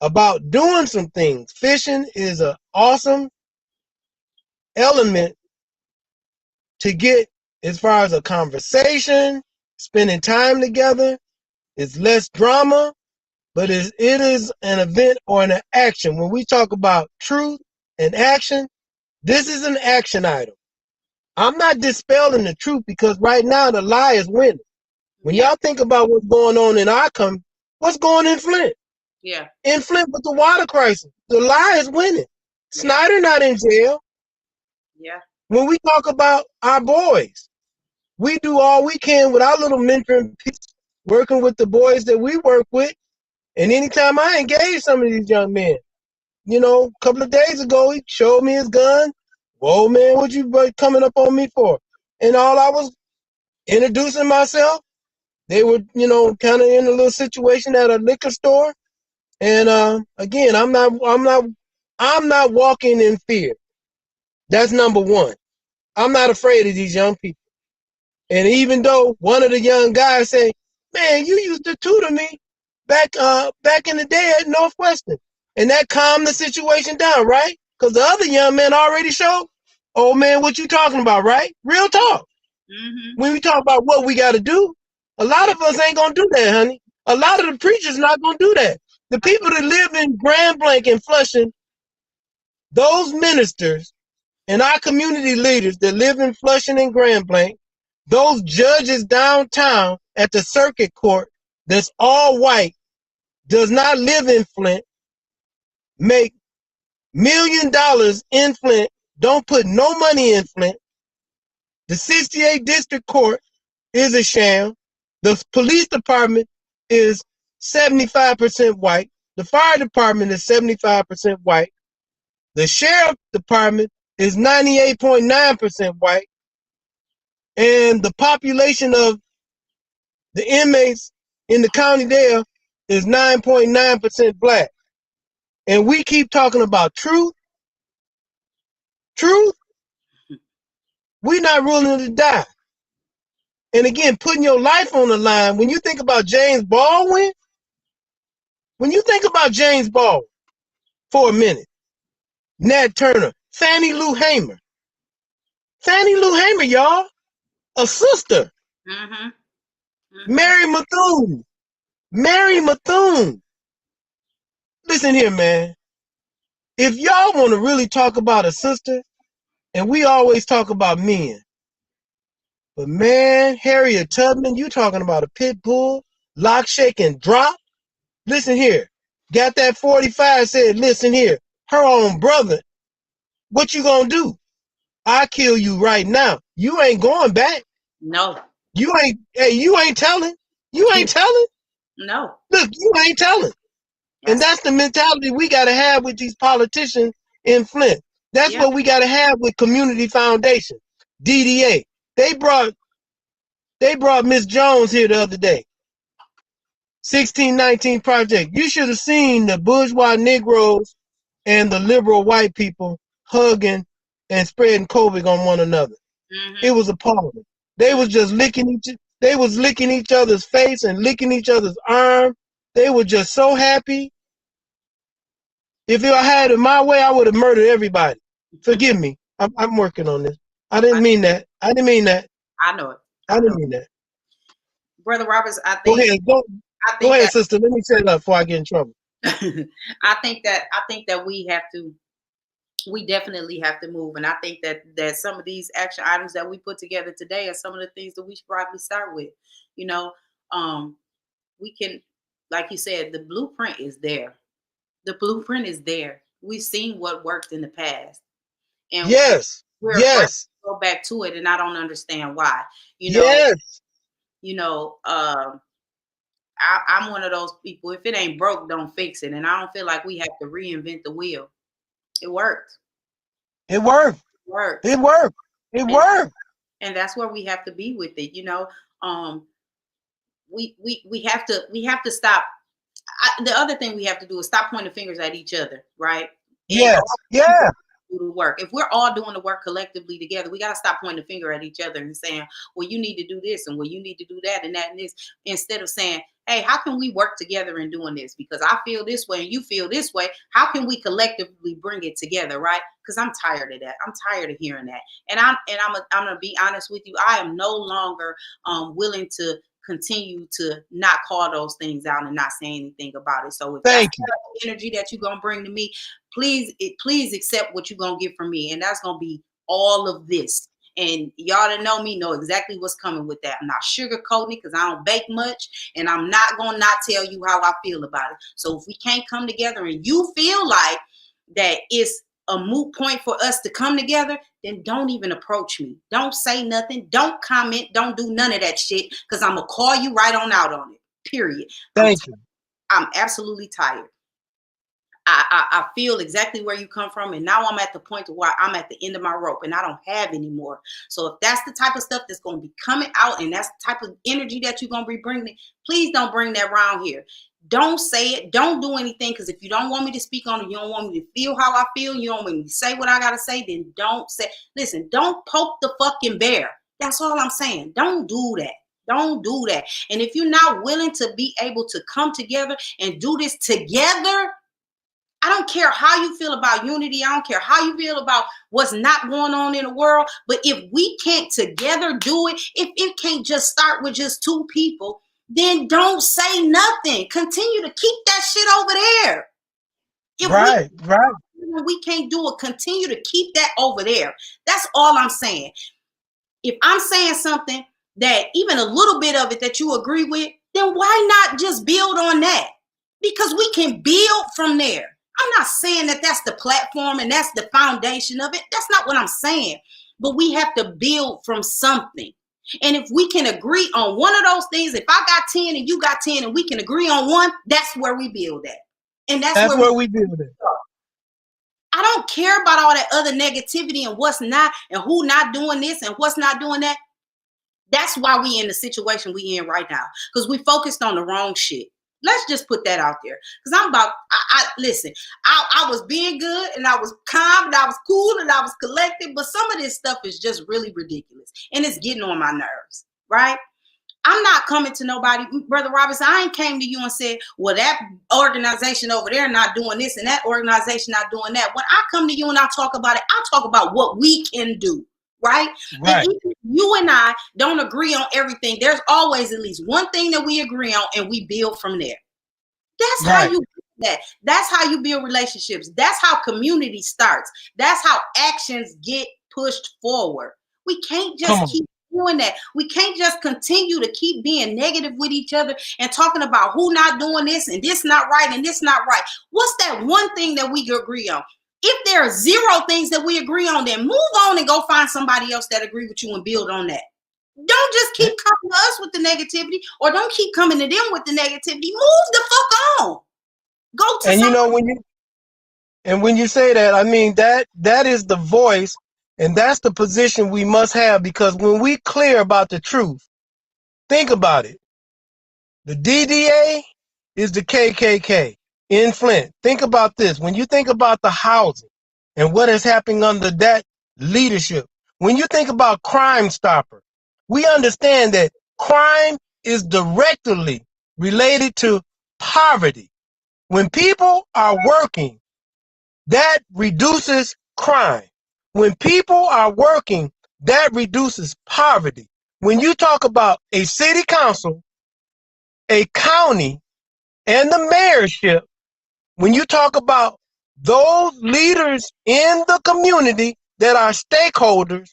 about doing some things. Fishing is an awesome element to get as far as a conversation, spending time together. It's less drama, but it is an event or an action. When we talk about truth and action, this is an action item. I'm not dispelling the truth, because right now the lie is winning. When y'all think about what's going on in what's going in Flint? Yeah. In Flint with the water crisis, the lie is winning. Snyder not in jail. Yeah. When we talk about our boys, we do all we can with our little mentoring piece, working with the boys that we work with. And anytime I engage some of these young men, a couple of days ago, he showed me his gun. Whoa, man, what you coming up on me for? And all I was introducing myself. They were, kind of in a little situation at a liquor store. And again, I'm not walking in fear. That's number one. I'm not afraid of these young people. And even though one of the young guys said, "Man, you used to tutor me back in the day at Northwestern," and that calmed the situation down, right? Because the other young man already showed, "Oh man, what you talking about?" Right? Real talk. Mm-hmm. When we talk about what we got to do, a lot of us ain't gonna do that, honey. A lot of the preachers not gonna do that. The people that live in Grand Blanc and Flushing, those ministers and our community leaders that live in Flushing and Grand Blanc, those judges downtown at the circuit court that's all white, does not live in Flint, make $1 million in Flint, don't put no money in Flint. The 68 District Court is a sham. The police department is 75% white. The fire department is 75% white. The sheriff department is 98.9% white. And the population of the inmates in the county there is 9.9% black. And we keep talking about truth. Truth, we're not willing to die. And again, putting your life on the line, when you think about James Baldwin, for a minute, Nat Turner, Fannie Lou Hamer, y'all, a sister, Mm-hmm. Mm-hmm. Mary Methune. Listen here, man. If y'all want to really talk about a sister, and we always talk about men, but man, Harriet Tubman, you talking about a pit bull, lock, shake, and drop? Listen here. Got that 45, said, listen here, her own brother, what you gonna do? I kill you right now. You ain't going back. No. You ain't telling. You ain't telling. No. Look, you ain't telling. And that's the mentality we got to have with these politicians in Flint. That's what we got to have with Community Foundation, DDA. They brought Miss Jones here the other day. 1619 Project. You should have seen the bourgeois Negroes and the liberal white people hugging and spreading COVID on one another. Mm-hmm. It was appalling. They was just licking each other's face and licking each other's arm. They were just so happy. If I had it my way, I would have murdered everybody. Forgive me. I'm working on this. I didn't mean that. I didn't mean that. I know it. I didn't mean that. Brother Roberts, I think. Go ahead, sister. Let me say that before I get in trouble. I think that we definitely have to move. And I think that some of these action items that we put together today are some of the things that we should probably start with. We can, like you said, the blueprint is there. The blueprint is there. We've seen what worked in the past. And we're afraid to go back to it, and I don't understand why. I'm one of those people, if it ain't broke, don't fix it. And I don't feel like we have to reinvent the wheel. It worked. It worked. And that's where we have to be with it. We have to stop. The other thing we have to do is stop pointing fingers at each other, right? Do the work. If we're all doing the work collectively together, we got to stop pointing the finger at each other and saying, well, you need to do this, and well, you need to do that and that and this, instead of saying, hey, how can we work together in doing this? Because I feel this way and you feel this way. How can we collectively bring it together, right? Because I'm tired of that. I'm tired of hearing that. And I'm gonna be honest with you. I am no longer willing to continue to not call those things out and not say anything about it. So if that's the energy that you're gonna bring to me, please accept what you're gonna get from me, and that's gonna be all of this. And y'all that know me know exactly what's coming with that. I'm not sugarcoating it because I don't bake much, and I'm not gonna not tell you how I feel about it. So if we can't come together and you feel like that it's a moot point for us to come together, then don't even approach me. Don't say nothing. Don't comment. Don't do none of that shit, because I'm gonna call you right on out on it. Period. Thank you. I'm absolutely tired. I feel exactly where you come from, and now I'm at the point to where I'm at the end of my rope and I don't have any more. So if that's the type of stuff that's going to be coming out and that's the type of energy that you're going to be bringing, please don't bring that around here. Don't say it. Don't do anything, because if you don't want me to speak on it, you don't want me to feel how I feel, you don't want me to say what I got to say, then don't say. Listen, don't poke the fucking bear. That's all I'm saying. Don't do that. Don't do that. And if you're not willing to be able to come together and do this together, I don't care how you feel about unity. I don't care how you feel about what's not going on in the world. But if we can't together do it, if it can't just start with just two people, then don't say nothing. Continue to keep that shit over there. If we can't do it, continue to keep that over there. That's all I'm saying. If I'm saying something that even a little bit of it that you agree with, then why not just build on that? Because we can build from there. I'm not saying that that's the platform and that's the foundation of it. That's not what I'm saying. But we have to build from something. And if we can agree on one of those things, if I got 10 and you got 10 and we can agree on one, that's where we build at. And that's where we build it. I don't care about all that other negativity and what's not and who not doing this and what's not doing that. That's why we in the situation we in right now, because we focused on the wrong shit. Let's just put that out there. Because listen, I was being good and I was calm and I was cool and I was collected, but some of this stuff is just really ridiculous and it's getting on my nerves, right? I'm not coming to nobody, Brother Robinson. I ain't came to you and said, well, that organization over there not doing this and that organization not doing that. When I come to you and I talk about it, I talk about what we can do. Right? And even if you and I don't agree on everything, there's always at least one thing that we agree on and we build from there. That's how you do that. That's how you build relationships. That's how community starts. That's how actions get pushed forward. We can't just keep doing that. We can't just continue to keep being negative with each other and talking about who not doing this and this not right and this not right. What's that one thing that we agree on? If there are 0 things that we agree on, then move on and go find somebody else that agree with you and build on that. Don't just keep coming to us with the negativity, or don't keep coming to them with the negativity. Move the fuck on. Go to and you know when you say that, I mean that is the voice, and that's the position we must have, because when we clear about the truth, think about it. The DDA is the KKK. In Flint, think about this. When you think about the housing and what is happening under that leadership, when you think about Crime Stopper, we understand that crime is directly related to poverty. When people are working, that reduces crime. When people are working, that reduces poverty. When you talk about a city council, a county, and the mayorship, when you talk about those leaders in the community that are stakeholders,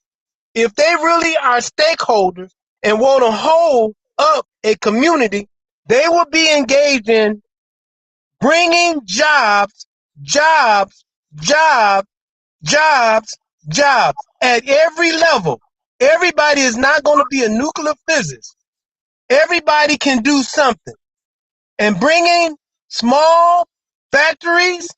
if they really are stakeholders and want to hold up a community, they will be engaged in bringing jobs at every level. Everybody is not going to be a nuclear physicist. Everybody can do something. And bringing small factories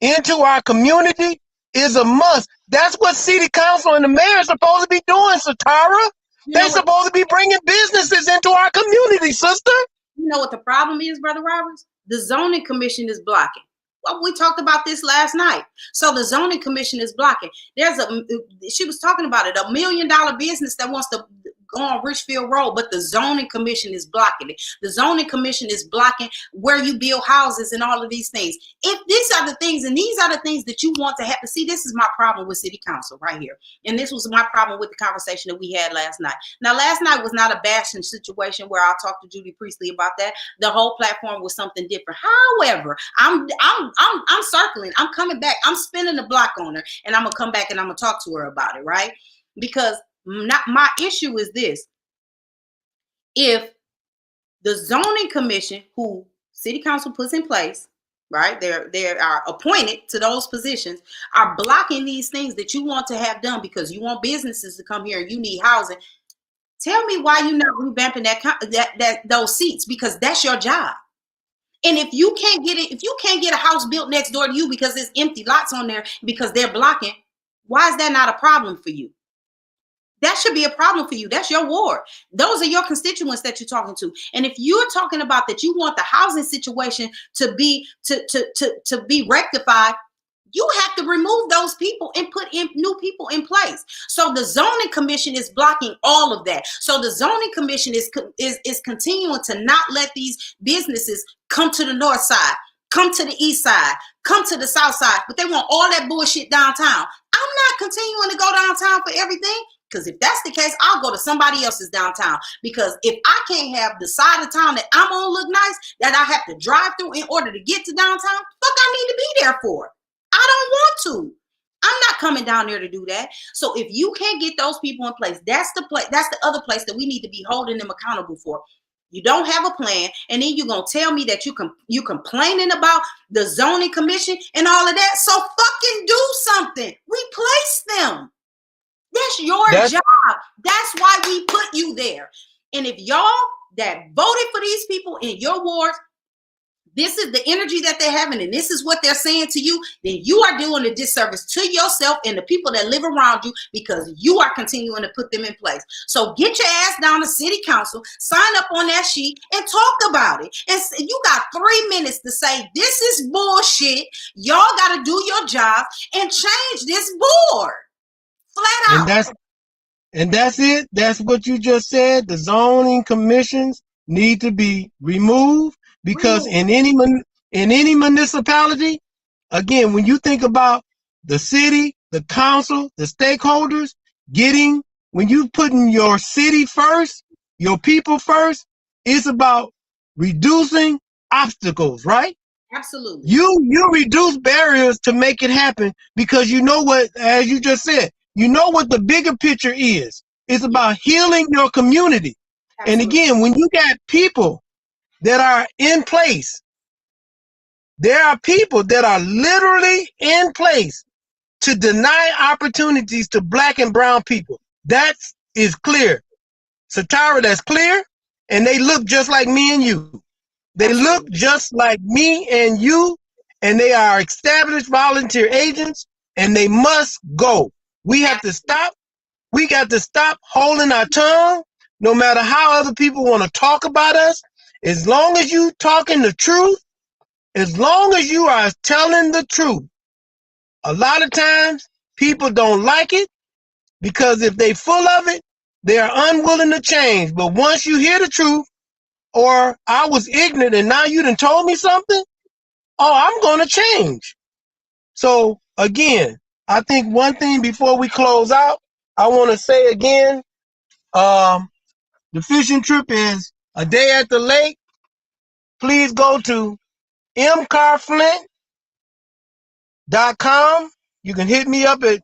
into our community is a must. That's what city council and the mayor are supposed to be doing, Satara. They're supposed to be bringing businesses into our community, sister. You know what the problem is, Brother Roberts? The zoning commission is blocking. Well, we talked about this last night. So the zoning commission is blocking. She was talking about it, $1 million business that wants to go on Richfield Road, but the zoning commission is blocking it. The zoning commission is blocking where you build houses and all of these things. If these are the things, and these are the things that you want to happen. See, this is my problem with city council right here. And this was my problem with the conversation that we had last night. Now, last night was not a bashing situation where I talked to Judy Priestley about that. The whole platform was something different. However, I'm circling. I'm coming back. I'm spinning the block on her, and I'm gonna come back and I'm gonna talk to her about it, right? Because my issue is this: if the zoning commission, who city council puts in place, right, they are appointed to those positions, are blocking these things that you want to have done because you want businesses to come here and you need housing. Tell me why you're not revamping those seats, because that's your job. And if you can't get it, if you can't get a house built next door to you because there's empty lots on there because they're blocking, why is that not a problem for you? That should be a problem for you. That's your ward. Those are your constituents that you're talking to. And if you're talking about that you want the housing situation to be rectified, you have to remove those people and put in new people in place. So the zoning commission is blocking all of that. So the zoning commission is continuing to not let these businesses come to the north side, come to the east side, come to the south side, but they want all that bullshit downtown. I'm not continuing to go downtown for everything. Because if that's the case, I'll go to somebody else's downtown. Because if I can't have the side of town that I'm on look nice, that I have to drive through in order to get to downtown, fuck I need to be there for? I don't want to. I'm not coming down there to do that. So if you can't get those people in place, that's the other place that we need to be holding them accountable for. You don't have a plan, and then you're gonna tell me that you complaining about the zoning commission and all of that. So fucking do something. Replace them. That's your job. That's why we put you there. And if y'all that voted for these people in your wards, this is the energy that they're having, and this is what they're saying to you, then you are doing a disservice to yourself and the people that live around you because you are continuing to put them in place. So get your ass down to city council, sign up on that sheet, and talk about it. And you got 3 minutes to say, this is bullshit. Y'all got to do your job and change this board. Flat out. And that's it. That's what you just said. The zoning commissions need to be removed because in any municipality, again, when you think about the city, the council, the stakeholders when you putting your city first, your people first, it's about reducing obstacles, right? Absolutely. You reduce barriers to make it happen because you know what, as you just said, you know what the bigger picture is. It's about healing your community. Absolutely. And again, when you got people that are in place, there are people that are literally in place to deny opportunities to black and brown people. That is clear. Satara, that's clear. And they look just like me and you. They look just like me and you, and they are established volunteer agents, and they must go. We have to stop. We got to stop holding our tongue, no matter how other people want to talk about us. As long as you talking the truth, as long as you are telling the truth, a lot of times people don't like it because if they full of it, they are unwilling to change. But once you hear the truth, or I was ignorant and now you done told me something, oh, I'm going to change. So again, I think one thing before we close out, I want to say again, the fishing trip is a day at the lake. Please go to mcarflint.com. You can hit me up at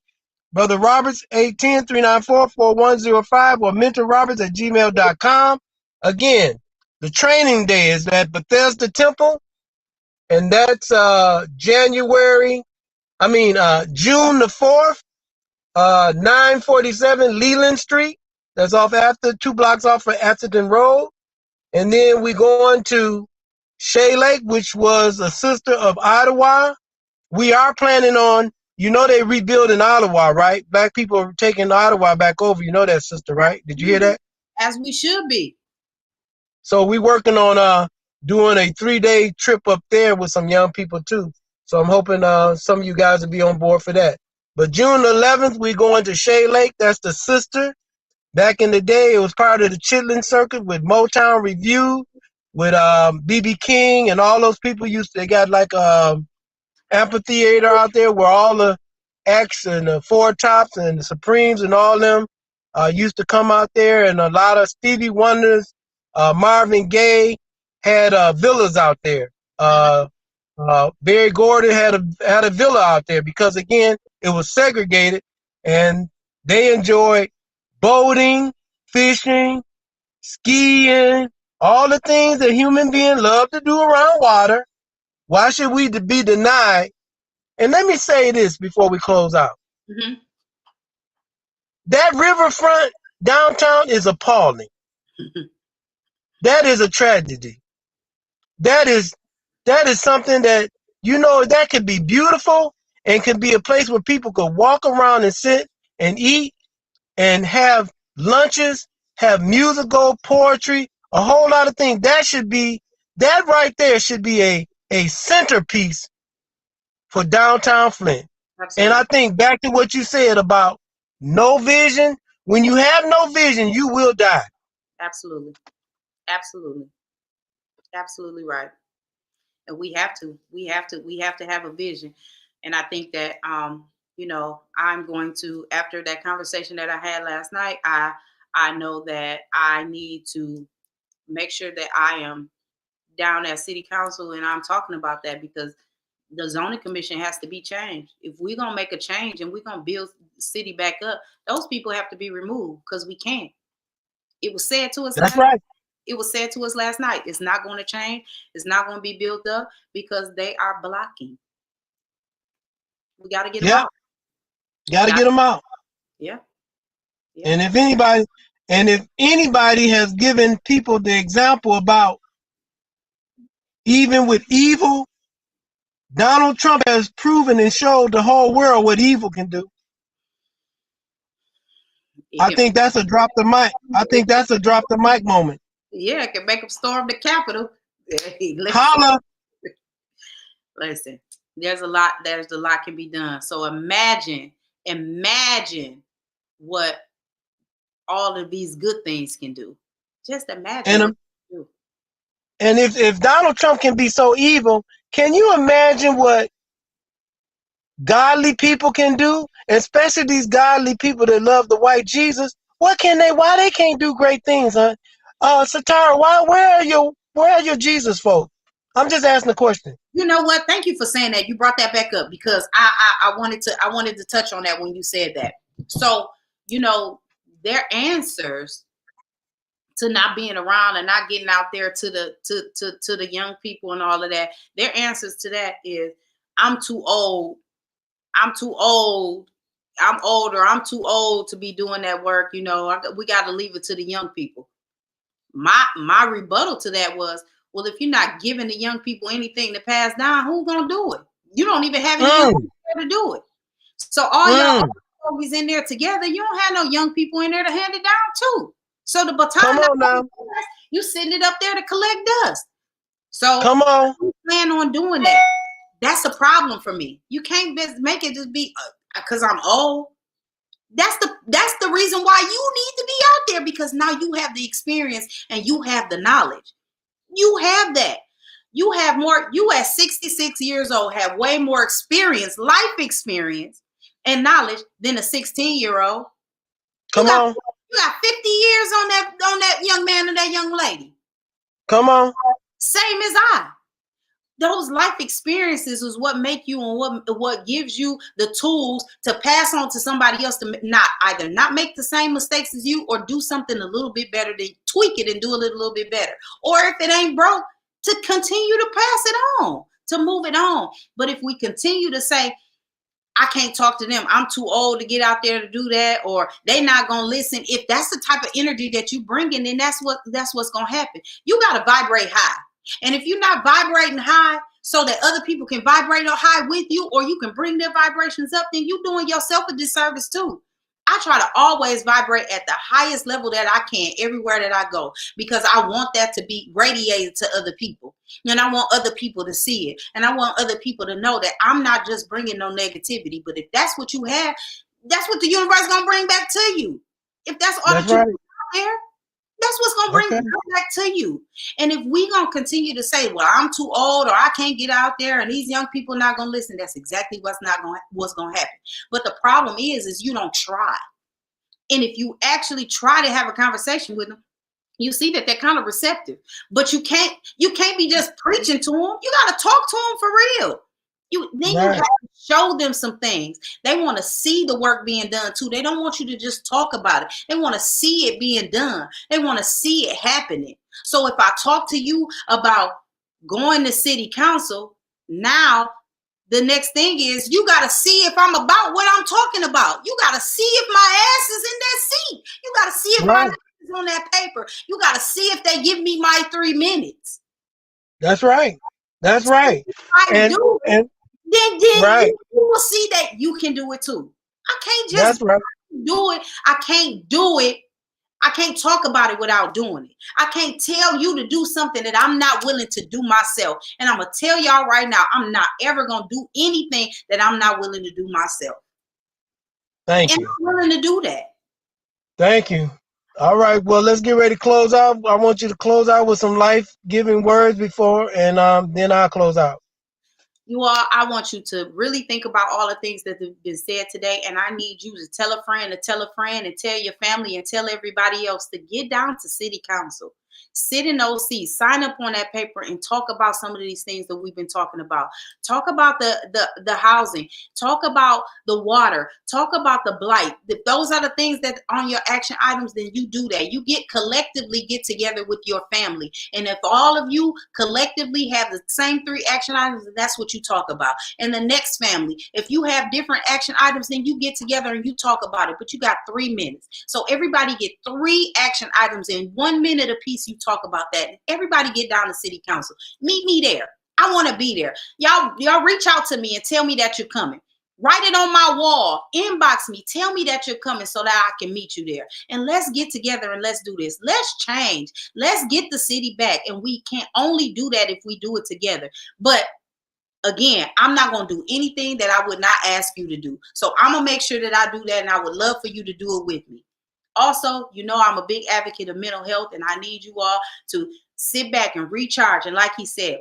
Brother Roberts, 810-394-4105 or mentorroberts@gmail.com. Again, the training day is at Bethesda Temple, and that's June the 4th, 947 Leland Street. That's off after 2 blocks off of Atherton Road. And then we going to Shea Lake, which was a sister of Ottawa. We are planning on, they rebuilding Ottawa, right? Black people are taking Ottawa back over. You know that, sister, right? Did you hear that? As we should be. So we working on doing a 3-day trip up there with some young people too. So I'm hoping some of you guys will be on board for that. But June 11th, we're going to Shea Lake. That's the sister. Back in the day, it was part of the Chitlin Circuit with Motown Review, with B.B. King and all those people they got like amphitheater out there where all the acts and the Four Tops and the Supremes and all them used to come out there, and a lot of Stevie Wonders, Marvin Gaye had villas out there. Barry Gordon had a villa out there because again it was segregated, and they enjoyed boating, fishing, skiing, all the things that human beings love to do around water. Why should we be denied? And let me say this before we close out. Mm-hmm. That riverfront downtown is appalling. Mm-hmm. That is a tragedy. That is that is something that, that could be beautiful and could be a place where people could walk around and sit and eat and have lunches, have musical, poetry, a whole lot of things. That right there should be a centerpiece for downtown Flint. And Absolutely. I think back to what you said about no vision. When you have no vision, you will die. Absolutely. Absolutely. Absolutely right. And we have to have a vision. And I think that I'm going to, after that conversation that I had last night, I know that I need to make sure that I am down at city council and I'm talking about that, because the zoning commission has to be changed. If we're gonna make a change and we're gonna build the city back up, those people have to be removed, because we can't. It was said to us That's last right. it was said to us last night. It's not going to change. It's not going to be built up because they are blocking. We got to get them Yeah, out. got to get them out. Yeah. Yeah. And if anybody has given people the example about even with evil, Donald Trump has proven and showed the whole world what evil can do. It I can, think that's a drop the mic. I think that's a drop the mic moment. yeah, it can make them storm the Capitol. Holla. Listen, there's a lot can be done. So imagine what all of these good things can do. Just imagine what And they can do. and if Donald Trump can be so evil, can you imagine what godly people can do? Especially these godly people that love the white Jesus. Why they can't do great things, huh? Satara, where are your Jesus folk? I'm just asking a question. You know what? Thank you for saying that. You brought that back up, because I wanted to touch on that when you said that. So, their answers to not being around and not getting out there to the young people and all of that, their answers to that is, I'm too old. I'm too old. I'm older. I'm too old to be doing that work. We got to leave it to the young people. My rebuttal to that was, well, if you're not giving the young people anything to pass down, who's gonna do it? You don't even have any young people to do it. So all y'all always in there together, you don't have no young people in there to hand it down to. So the baton, Come on now. you sitting it up there to collect dust. So Come on. I plan on doing that. That's a problem for me. You can't make it just be because I'm old. That's the reason why you need to be out there, because now you have the experience and you have the knowledge. You have that. You have more. You at 66 years old have way more experience, life experience, and knowledge than a 16-year-old. Come on. You got 50 years on that young man and that young lady. Come on. Same as I. Those life experiences is what make you and what gives you the tools to pass on to somebody else to not make the same mistakes as you, or do something a little bit better, to tweak it and do a little bit better. Or if it ain't broke, to continue to pass it on, to move it on. But if we continue to say, I can't talk to them, I'm too old to get out there to do that, or they not gonna listen. If that's the type of energy that you bring in, then that's what's gonna happen. You gotta vibrate high. And if you're not vibrating high so that other people can vibrate high with you, or you can bring their vibrations up, then you're doing yourself a disservice too. I try to always vibrate at the highest level that I can everywhere that I go, because I want that to be radiated to other people. And I want other people to see it. And I want other people to know that I'm not just bringing no negativity, but if that's what you have, that's what the universe is going to bring back to you. If that's all that you put out there, that's what's going to bring back to you. And if we going to continue to say, well, I'm too old, or I can't get out there, and these young people not going to listen, that's exactly what's going to happen. But the problem is you don't try. And if you actually try to have a conversation with them, you see that they're kind of receptive. But you can't be just preaching to them. You got to talk to them for real. You have to show them some things. They want to see the work being done too. They don't want you to just talk about it. They want to see it being done. They want to see it happening. So if I talk to you about going to city council, now the next thing is you got to see if I'm about what I'm talking about. You got to see if my ass is in that seat. You got to see if my name is on that paper. You got to see if they give me my 3 minutes. That's right. That's So right. if I And do it, and then right. you will see that you can do it too. I can't just That's right. do it. I can't do it. I can't talk about it without doing it. I can't tell you to do something that I'm not willing to do myself. And I'm going to tell y'all right now, I'm not ever going to do anything that I'm not willing to do myself. Thank And you. I'm willing to do that. Thank you. All right. Well, let's get ready to close out. I want you to close out with some life-giving words before, and then I'll close out. You all, I want you to really think about all the things that have been said today. And I need you to tell a friend, and tell your family and tell everybody else to get down to city council. Sit in those seats, sign up on that paper, and talk about some of these things that we've been talking about. Talk about the housing, talk about the water, talk about the blight. If those are the things that on your action items, then you do that. You collectively get together with your family. And if all of you collectively have the same 3 action items, then that's what you talk about. And the next family, if you have different action items, then you get together and you talk about it. But you got 3 minutes. So everybody get 3 action items in 1 minute apiece. You talk about that. Everybody get down to city council. Meet me there. I want to be there. Y'all reach out to me and tell me that you're coming. Write it on my wall. Inbox me. Tell me that you're coming so that I can meet you there. And let's get together and let's do this. Let's change. Let's get the city back. And we can only do that if we do it together. But again, I'm not going to do anything that I would not ask you to do. So I'm going to make sure that I do that. And I would love for you to do it with me. Also, you know, I'm a big advocate of mental health, and I need you all to sit back and recharge. And like he said,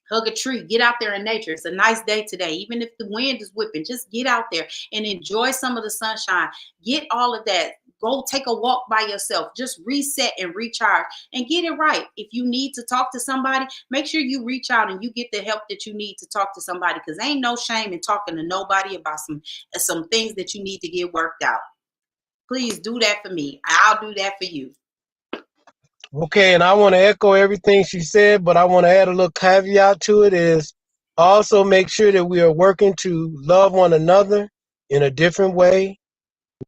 hug a tree, get out there in nature. It's a nice day today. Even if the wind is whipping, just get out there and enjoy some of the sunshine. Get all of that. Go take a walk by yourself. Just reset and recharge and get it right. If you need to talk to somebody, make sure you reach out and you get the help that you need to talk to somebody, because ain't no shame in talking to nobody about some things that you need to get worked out. Please do that for me. I'll do that for you. Okay, and I want to echo everything she said, but I want to add a little caveat to it is also make sure that we are working to love one another in a different way.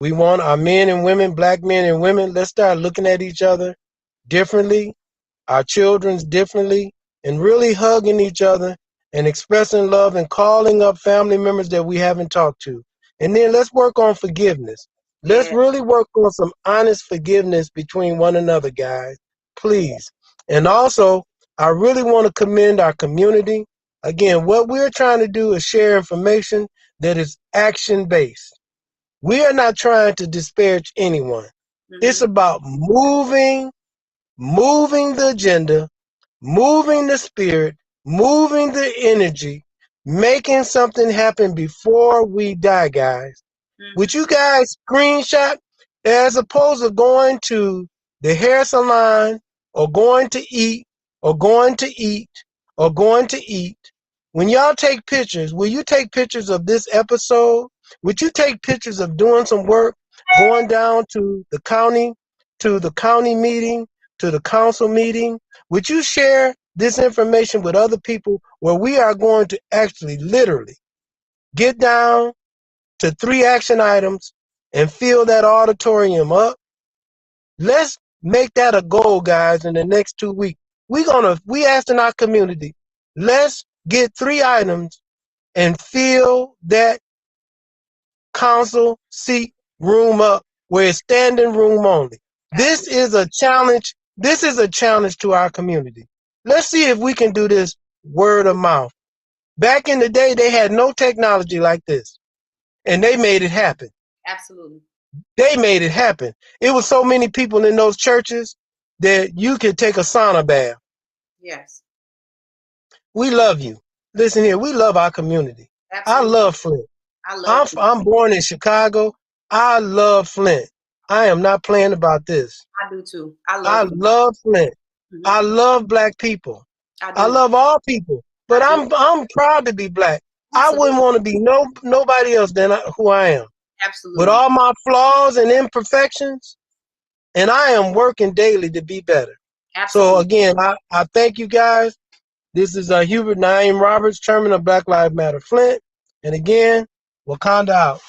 We want our men and women, black men and women, let's start looking at each other differently, our children's differently, and really hugging each other and expressing love and calling up family members that we haven't talked to. And then let's work on forgiveness. Let's Yeah. really work on some honest forgiveness between one another, guys, please. And also, I really want to commend our community. Again, what we're trying to do is share information that is action-based. We are not trying to disparage anyone. It's about moving the agenda, moving the spirit, moving the energy, making something happen before we die, guys. Would you guys screenshot as opposed to going to the hair salon or going to eat or going to eat or going to eat? When y'all take pictures, will you take pictures of this episode? Would you take pictures of doing some work, going down to the county meeting, to the council meeting? Would you share this information with other people where we are going to actually literally get down to 3 action items and fill that auditorium up? Let's make that a goal, guys, in the next 2 weeks. We asked in our community, let's get 3 items and fill that council seat room up where it's standing room only. This is a challenge. This is a challenge to our community. Let's see if we can do this word of mouth. Back in the day, they had no technology like this, and they made it happen. Absolutely. They made it happen. It was so many people in those churches that you could take a sauna bath. Yes. We love you. Listen here, we love our community. Absolutely. I love Flint. I love I'm born in Chicago. I love Flint. I am not playing about this. I do too. I love Flint. I love black people. I love all people. But I'm proud to be black. I wouldn't want to be nobody else than who I am. Absolutely. With all my flaws and imperfections, and I am working daily to be better. Absolutely. So again, I thank you guys. This is Hubert Naeem Roberts, Chairman of Black Lives Matter Flint. And again, Wakanda out.